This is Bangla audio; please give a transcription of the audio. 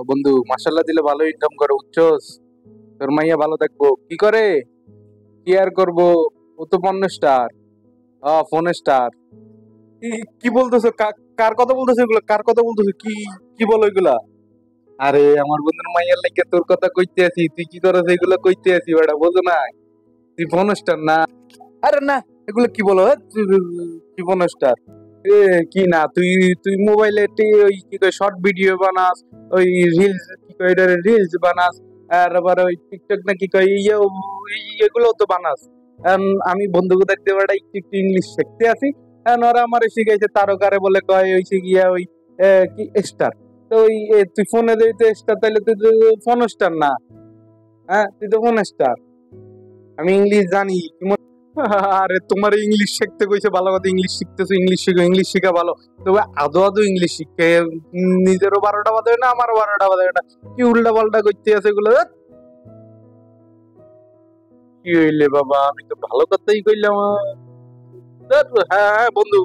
বন্ধু মাশাল্লাহ দিলে ভালো ইনকাম করে বুঝছস। তোর মাইয়া ভালো থাকবো কি করে, কি আর করবো। ও তো পর্ন স্টার, ফোন স্টার। কি কি বলতেছো? কার কথা বলতেছো এগুলো? কার কথা বলতেছো? কি কি বলো এগুলা? আরে আমার বন্ধুর মাইয়ার লাগে তোর কথা কইতে আছি, তুই কি করছ এগুলো কইতে আছি বেটা, বোঝো না? তুই ফোন স্টার না? আরে না, এগুলো কি বলো? তুই ফোন স্টার? এ কি না, তুই তুই মোবাইলে ওই কি কয় শর্ট ভিডিও বানাস, ওই রিলস কি কয় এটা, রিলস বানাস। আর আবার ওই টিকটক না কি কয় এগুলো তো বানাস। আমি বন্ধুকে দেখতে পারি একটু একটু ইংলিশ শিখতে আছি। ওরা আমার শিখাইছে তারকারে বলে কয় ওই গিয়া ওই কি স্টার। তো ওই তুই ফোনে দিতে স্টার, তাইলে তুই ফোন স্টার না? হ্যাঁ, তুই তো ফোন স্টার। আমি ইংলিশ জানি। আরে তোমার ইংলিশ শিখতে কইছে ভালো কথা, ইংলিশ শিখতেছো, ইংলিশ শিখো, ইংলিশ শিখা ভালো। তবে আদো আদো ইংলিশ শিখে নিজেরও 12টা বাজে না, আমারও 12টা বাজে না। কি উল্টা পাল্টা করতে আছে এগুলো, ধ্যাৎ। কি হইলে বাবা, আমি তো ভালো কথাই কইলাম। ধ্যাৎ, হ্যাঁ হ্যাঁ বন্ধু।